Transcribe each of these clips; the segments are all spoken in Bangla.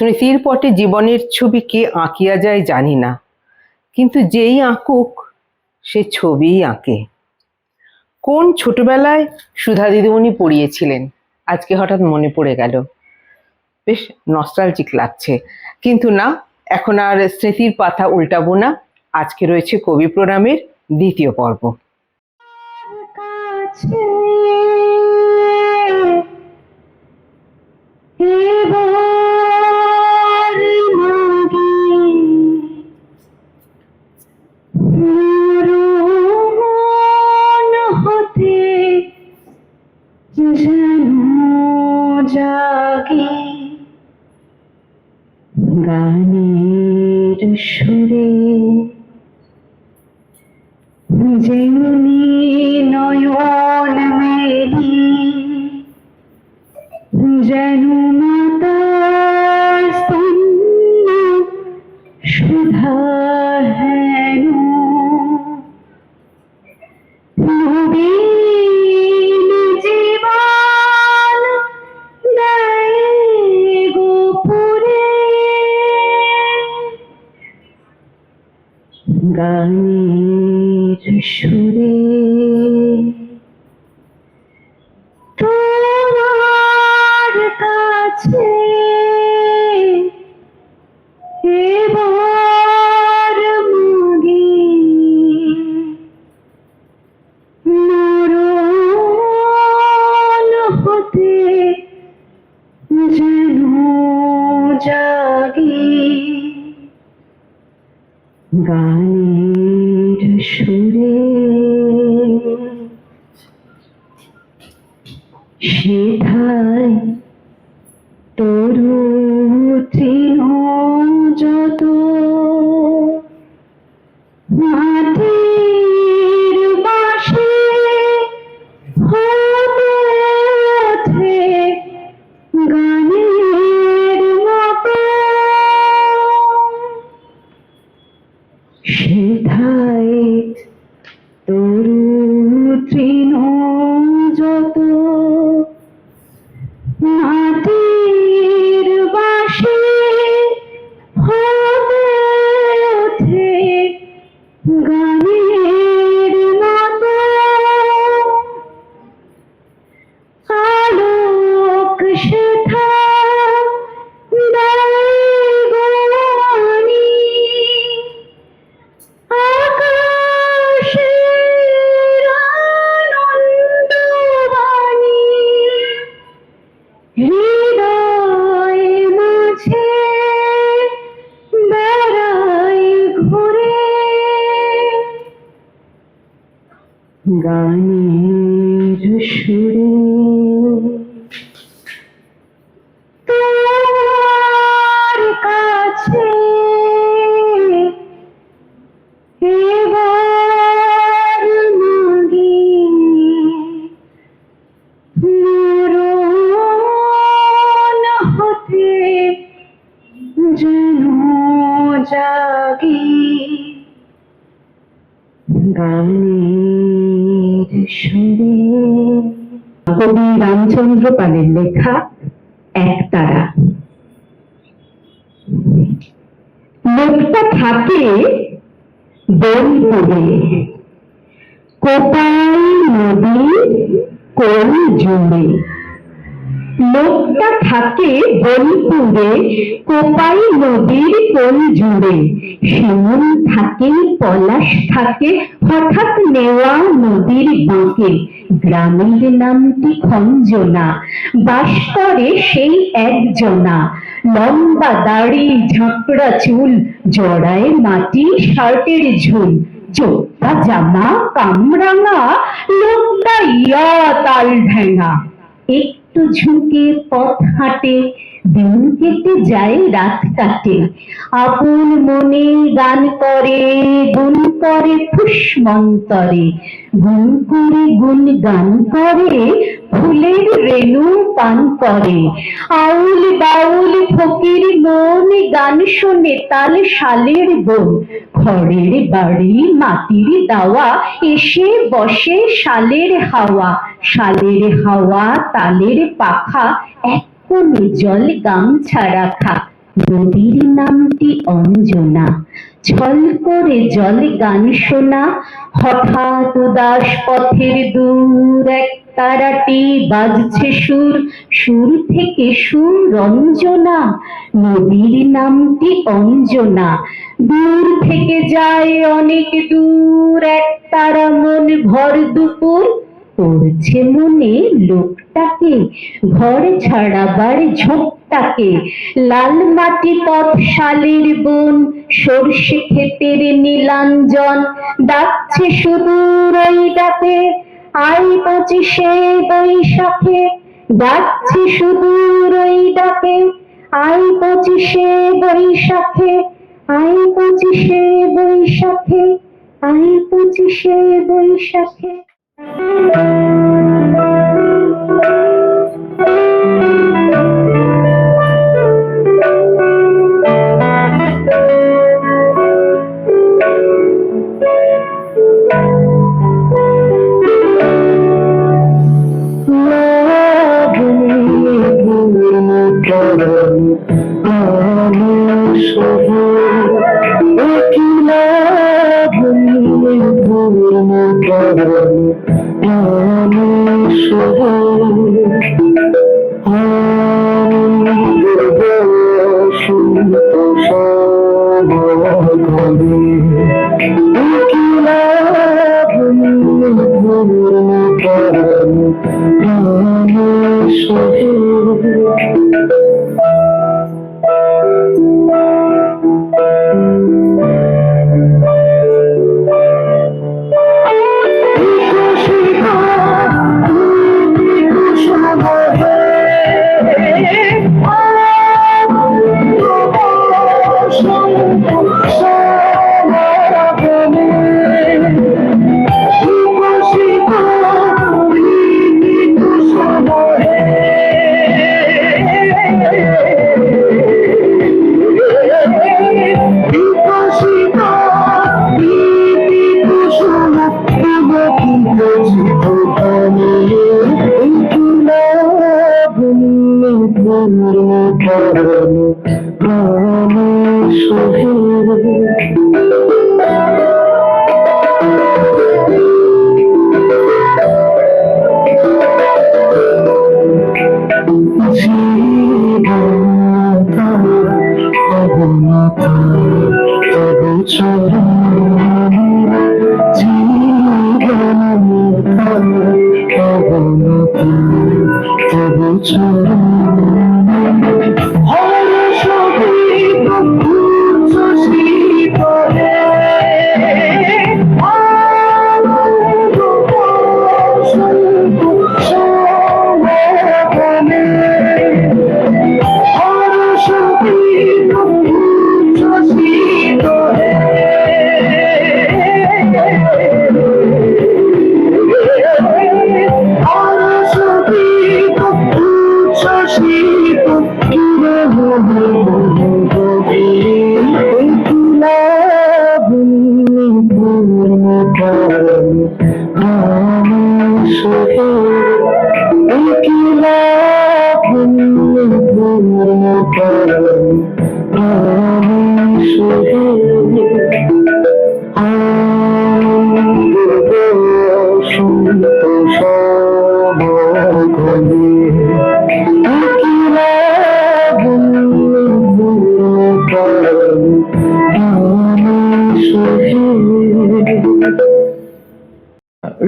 স্মৃতির পটে জীবনের ছবি কে আঁকিয়া যায় জানি না, কিন্তু যেই আঁকুক সে ছবিই আঁকে। কোন ছোটবেলায় সুধা দিদিমণি পড়িয়েছিলেন, আজকে হঠাৎ মনে পড়ে গেল। বেশ নস্টালজিক লাগছে, কিন্তু না, এখন আর স্মৃতির পাতা উল্টাবো না। আজকে রয়েছে কবি প্রণামের দ্বিতীয় পর্ব। গানের সুরে যেমনি নয়ন মেলি, যেন মাতার স্তন্য সুধা হেন নবীন জীবন দেয় গোপুরে। গানের সুরে তোমার কাছে এবার মাগি, নরন হতে যেন জাগি। গানের সুরে সেথায় তরু তৃণ যত, মাটির বাঁশি হতে ওঠে গানের মতো। সেথায় তরু তৃণ যত, মাটির বাঁশি হতে ওঠে গানের মতো। আলোক সেথা দেয় গোয়ানি, আকাশের আনন্দবাণী হৃদয় মাঝে বেড়ায় ঘুরে। গানের সুরে তোমার কাছে এবার মাগি, নরন হতে যেন জাগি। গানের সুরে। কবি রামচন্দ্র পালের লেখা একতারা। লোকটা থাকে বোলপুরে, কোপাই নদীর কোল জুড়ে। লোকটা থাকে বোলপুরে, কোপাই নদীর কোল জুড়ে। শিমুল থাকে, পলাশ থাকে, হঠাৎ নেওয়া নদীর বাঁকে। গ্রামের নামটি খঞ্জনা, বাস করে সেই একজনা। লম্বা দাড়ি, ঝাঁকড়া চুল, জড়ায় মাটি শার্টের ঝুল। চোখটা জামা কামরাঙা, লোকটা ইয়া তাল ঢেঙা। একটু ঝুঁকে পথ হাঁটে, দিন কেটে যায় রাত কাটে। আপন মনে গান করে, গুণ করে ফুসমন্তরে। গুণ করে গুণ গান করে, ফুলের রেণু পান করে। আউল বাউল ফকির মন গান শোনে তাল শালের বোন। খড়ের বাড়ি মাটির দাওয়া, এসে বসে শালের হাওয়া। শালের হাওয়া তালের পাখা, এক কোণে জল গামছা রাখা। নদীর নামটি অঞ্জনা, ছল করে জলে গান শোনা। হঠাৎ উদাস পথের দূর এক তারাটি বাজছে সুর, সুর থেকে সুর রঞ্জনা। নদীর নামটি অঞ্জনা, দূর থেকে যায় অনেক দূর এক তারা মন ভর দুপুর। পড়ছে মনে লোকটাকে, ঘর ছাড়াবার ঝোঁকটাকে। লাল মাটি পথ শালের বন, সর্ষে ক্ষেতের নীলাঞ্জন। ডাকছে সুদূর ওই ডাকে, আই 25শে বৈশাখে। ডাকছে সুদূর ওই ডাকে, আই 25শে বৈশাখে। আই 25শে বৈশাখে, আই 25শে বৈশাখে।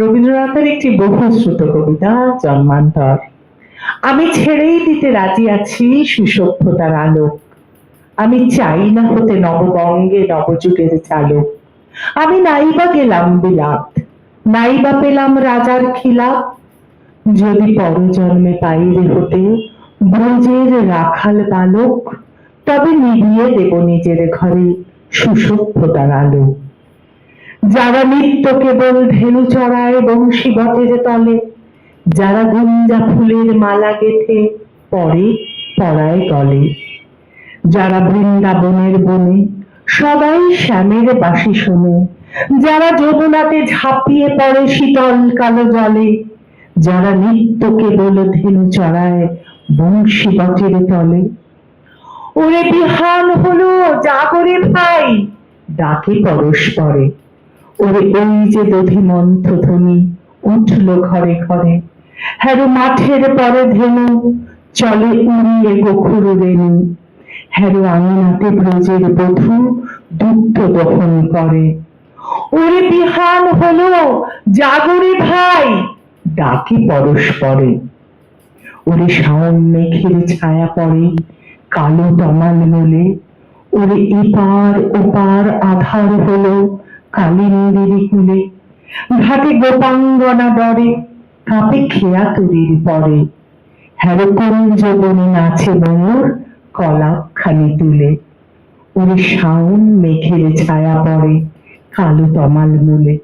রবীন্দ্রনাথের একটি বহুশ্রুত কবিতা জন্মান্তর। আমি ছেড়েই দিতে রাজি আছি সুসভ্যতার আলোক, আমি চাই না হতে নববঙ্গে নবযুগের চালক। আমি নাইবা গেলাম বিলাত, নাইবা পেলাম রাজার খিলাফ, যদি পরজন্মে পাইরে হতে ব্রজের রাখাল বালক, তবে নিভিয়ে দেব নিজের ঘরে সুসভ্যতার আলো। যারা নিত্য কেবল ধেনু চড়ায় বংশী বটের তলে, যারা গুঞ্জা ফুলের মালা গেথে পরে পড়ায় গলে, যারা বৃন্দাবনের বনে সবাই শ্যামের বাঁশি শোনে, যারা যমুনাতে ঝাঁপিয়ে পড়ে শীতল কালো জলে, যারা নিত্য কেবল ধেনু চড়ায় বংশী বটের তলে। ওরে বিহান হলো, জাগরে ভাই, ডাকে পরস্পরে। ওরে ওই যে দধিমন্থ ধ্বনি উঠল ঘরে ঘরে। হ্যারো মাঠের পরে ধেনু চলে উড়িয়ে গোখুর রেণু। হ্যারো আঙিনাতে ব্রজের বধূ দুগ্ধ দহন করে। ওরে বিহান হলো, জাগরে ভাই, ডাকে পরস্পরে। ওরে শাওন মেঘের ছায়া পড়ে কালো তমাল মূলে। ওরে এপার ওপার আধার হলো কালিন্দীর কুলে। ঘাটে গোপাঙ্গনা ডরে কাঁপে খেয়া তুরির পরে। হ্যারো কুঞ্জবনী নাচে ময়ূর কলাখানি তুলে। ওরে শাওন মেঘের ছায়া পড়ে কালো তমাল মূলে।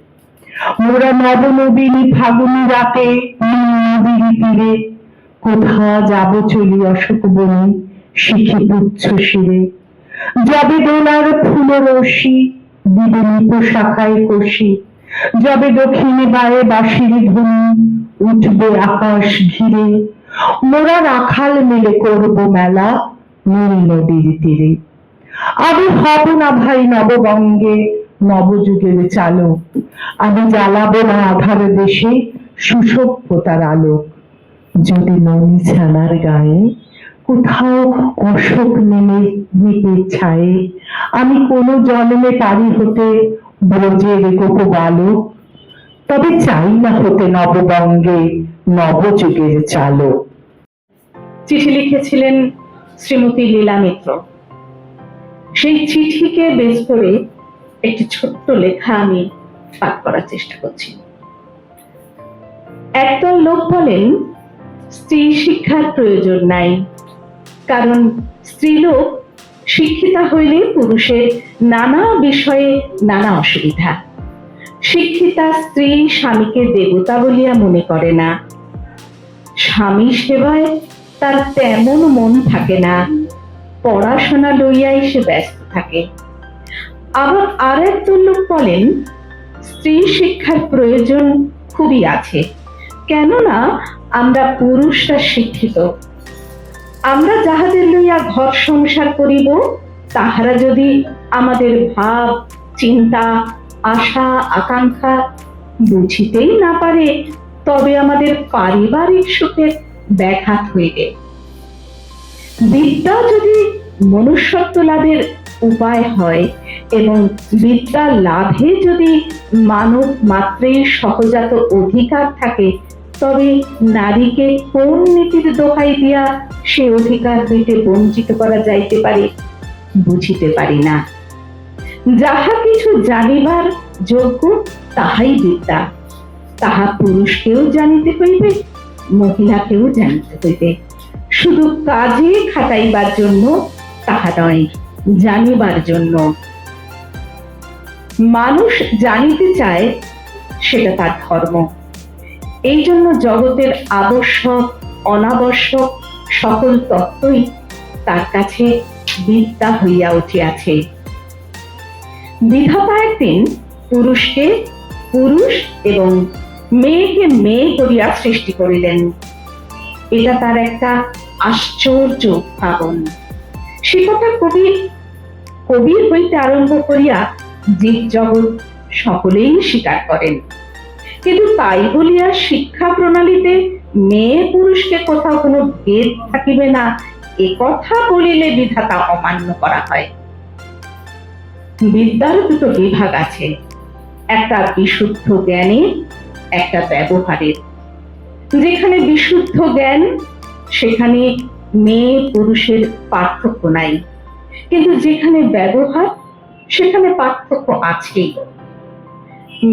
মোরা নবনবীনী ফাগুনি রাতে নদীর তীরে কোথা যাব চলি অশোক বনে শিখে পুচ্ছ শিরে। যবে দোলার ফুল রশি দিবে নিপ শাখায় কষি। যবে দক্ষিণে বায়ে বাঁশির ধ্বনি উঠবে আকাশ ঘিরে। মোরা রাখাল মিলে করব মেলা নীল নদীর তীরে। আমি হব না ভাই নববঙ্গে নবযুগের চালক। আমি জ্বালাবো না আধার দেশে সুসভ্যতার আলোক। যদি ননি ছানার গায়ে কোথাও অশোক নেমে নিপে ছায়ে, আমি কোনো জন্মে পারি হতে ব্রজের গোপ বালক। তবে চাই না হতে নববঙ্গে নবযুগের চালক। চিঠি লিখেছিলেন শ্রীমতী লীলা মিত্র। সেই চিঠিকে বেশ করে একটি ছোট্ট লেখা আমি পাঠ করার চেষ্টা করছি। একদল লোক বলেন স্ত্রী শিক্ষার প্রয়োজন নাই, কারণ স্ত্রীলোক শিক্ষিতা হইলে পুরুষের নানা বিষয়ে নানা অসুবিধা। শিক্ষিতা স্ত্রী স্বামীকে দেবতা বলিয়া মনে করে না, স্বামী সেবায় তার তেমন মন থাকে না, পড়াশোনা লইয়াই সে ব্যস্ত থাকে। আবার আর একজন লোক বলেন স্ত্রী শিক্ষার প্রয়োজন খুবই আছে, কেননা আমরা পুরুষরা শিক্ষিত। আমরা যাহাদের লইয়া ঘর সংসার করিব, তাহারা যদি আমাদের ভাব চিন্তা আশা আকাঙ্ক্ষা বুঝিতেই না পারে, তবে আমাদের পারিবারিক সুখের ব্যাঘাত হইবে। বিদ্যা যদি মনুষ্যত্ব লাভের উপায় হয় এবং বিদ্যা লাভে যদি মানব মাত্রেই সহজাত অধিকার থাকে, তবে নারীকে কোন নীতির দোহাই দিয়া সে অধিকার হইতে বঞ্চিত করা যাইতে পারে বুঝিতে পারি না। যাহা কিছু জানিবার যোগ্য তাহাই বিদ্যা, তাহা পুরুষকেও জানিতে হইবে, মহিলাকেও জানিতে হইবে। শুধু কাজে খাটাইবার জন্য তাহা নয়, জানিবার জন্য। মানুষ জানিতে চায়, সেটা তার ধর্ম। এই জন্য জগতের আবশ্যক অনাবশ্যক সকল তত্ত্বই তার কাছে বিদ্যা হইয়া উঠিয়াছে। বিধাতা একদিন পুরুষকে পুরুষ এবং মেয়েকে মেয়ে করিয়া সৃষ্টি করিলেন। এটা তার একটা আশ্চর্য উদ্ভাবন। সে কথা কবির হইতে আরম্ভ করিয়া জীব জগৎ সকলেই স্বীকার করেন। কিন্তু তাই বলিয়া শিক্ষা প্রণালীতে মেয়ে পুরুষকে কোথাও কোনো ভেদ থাকিবে না, এ কথা বলিলে বিধাতা অমান্য করা হয়। বিদ্যার দুটো বিভাগ আছে, একটা বিশুদ্ধ জ্ঞানের, একটা ব্যবহারের। যেখানে বিশুদ্ধ জ্ঞান, সেখানে মেয়ে পুরুষের পার্থক্য নাই, কিন্তু যেখানে ব্যবহার, সেখানে পার্থক্য আছেই।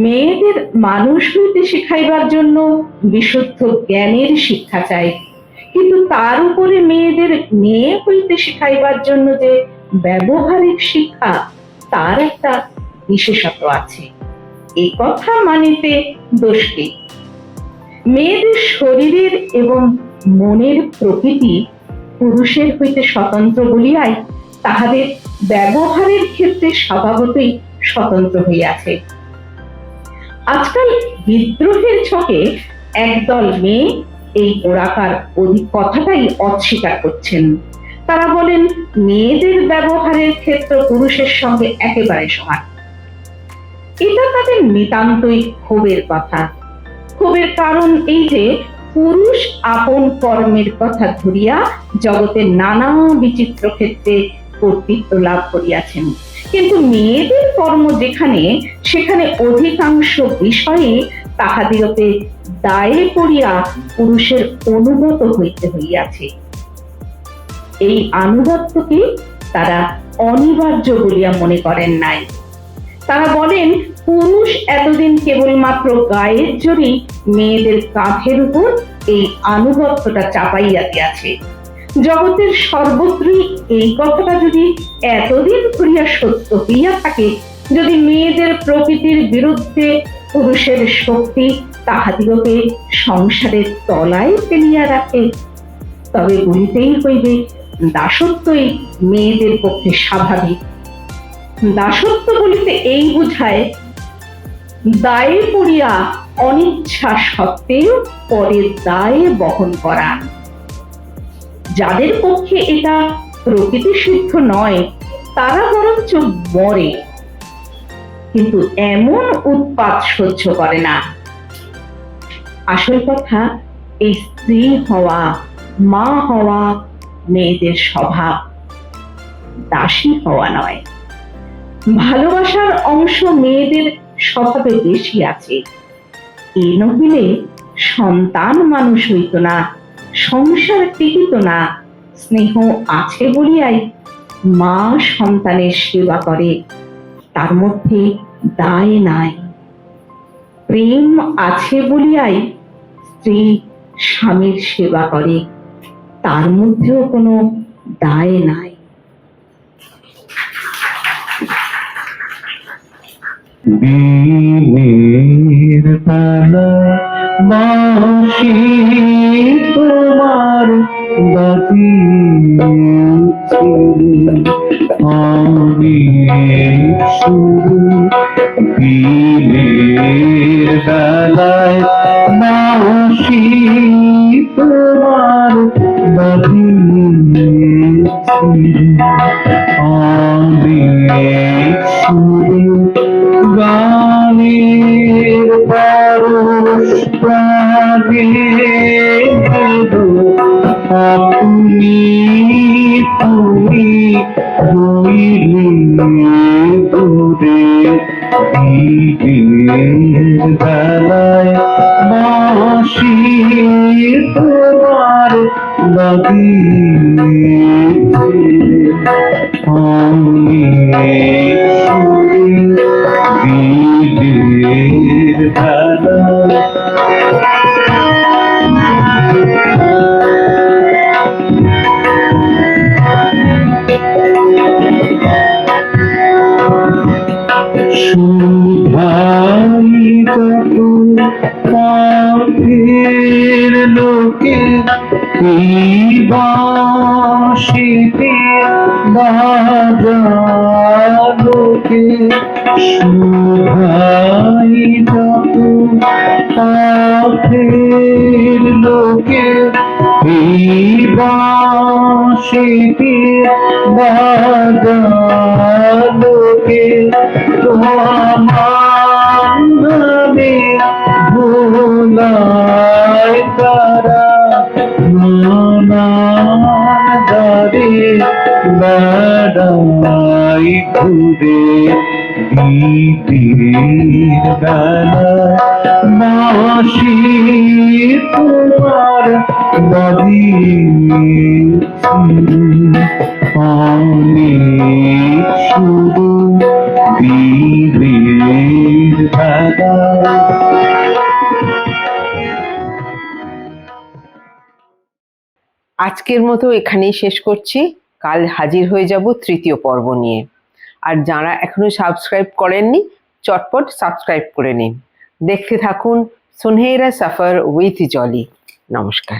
মেয়েদের মানুষ হইতে শিখাইবার জন্য বিশুদ্ধ জ্ঞানের শিক্ষা চাই, কিন্তু তার উপরে মেয়েদের মেয়ে হইতে শিখাইবার জন্য যে ব্যবহারিক শিক্ষা, তার একটা বিশেষত্ব আছে। এই কথা মানিতে দোষ কি? মেয়েদের শরীরের এবং মনের প্রকৃতি পুরুষের হইতে স্বতন্ত্র বলিয়াই তাহাদের ব্যবহারের ক্ষেত্রে স্বভাবতই স্বতন্ত্র হইয়াছে। আজকাল বিদ্রোহের ছকে একদল মেয়ে এই গোড়াকার কথাটাই অস্বীকার করছেন। তারা বলেন মেয়েদের ব্যবহারের ক্ষেত্র পুরুষের সঙ্গে একেবারে সমান। এটা তাদের নিতান্তই ক্ষোভের কথা। ক্ষোভের কারণ এই যে পুরুষ আপন কর্মের কথা ধরিয়া জগতের নানা বিচিত্র ক্ষেত্রে কর্তৃত্ব লাভ করিয়াছেন, কিন্তু মেয়েদের কর্ম যেখানে সেখানে অধিকাংশ বিষয়ে তাহাদিগকে দায়ে পড়িয়া পুরুষের অনুগত হইতে হইয়াছে। এই আনুগত্যকে তারা অনিবার্য বলিয়া মনে করেন নাই। তারা বলেন পুরুষ এতদিন কেবলমাত্র গায়ের জোরেই মেয়েদের কাঁধের উপর এই আনুগত্যটা চাপাইয়া দিয়াছে। জগতের সর্বত্রই এই কথাটা যদি এতদিন ধরিয়া সত্য হইয়া থাকে, যদি মেয়েদের প্রকৃতির বিরুদ্ধে পুরুষের শক্তি তাহাদিগকে সংসারের তলায় ফেলিয়া রাখে, তবে বলিতেই হইবে দাসত্বই মেয়েদের পক্ষে স্বাভাবিক। দাসত্ব বলিতে এই বুঝায় দায়ে পড়িয়া অনিচ্ছা সত্ত্বেও পরের দায়ে বহন করা। যাদের পক্ষে এটা প্রকৃতি সিদ্ধ নয় তারা বরঞ্চ মরে, কিন্তু এমন উৎপাত সহ্য করে না। আসল কথা, এই স্ত্রী হওয়া, মা হওয়া মেয়েদের স্বভাব, দাসী হওয়া নয়। ভালোবাসার অংশ মেয়েদের স্বভাবে বেশি আছে। এ নহিলে সন্তান মানুষ হইত না, সংসার টিকিত না। স্নেহ আছে বলিয়াই মা সন্তানের সেবা করে, তার মধ্যে দায় নাই। প্রেম আছে বলিয়াই স্ত্রী স্বামীর সেবা করে, তার মধ্যেও কোনো দায় নাই। দিনের বেলা বাঁশি তোমার বাজিয়েছিল, আমি শুধু দিনের বেলায় বাঁশি তোমার বাজিয়েছিল, আমি শুধু গানের পরশ প্রাণে আপনি তুমি রইলে দূরে, ঈদের বেলায় বাঁশি তোমার বাজিয়েছিল, আমি ঈদের বেলায় সুধাই যত পাখির লোকে এই বাঁশিতে বাজালোকে, সুধাই যত পাখির লোকে এই বাঁশিতে বাজালোকে, তোমার নামে ভোলায় তারা নানান দ্বারে বেড়াই ঘুরে, ঈদের বেলায় বাঁশি তোমার বাজিয়েছিল, আমি শুধু ঈদের বেলায়। আজকের মতো এখানেই শেষ করছি। কাল হাজির হয়ে যাব তৃতীয় পর্ব নিয়ে। আর যারা এখনো সাবস্ক্রাইব করেননি চটপট সাবস্ক্রাইব করে নিন। দেখতে থাকুন সুনহেরা সফর উইথ জলি। নমস্কার।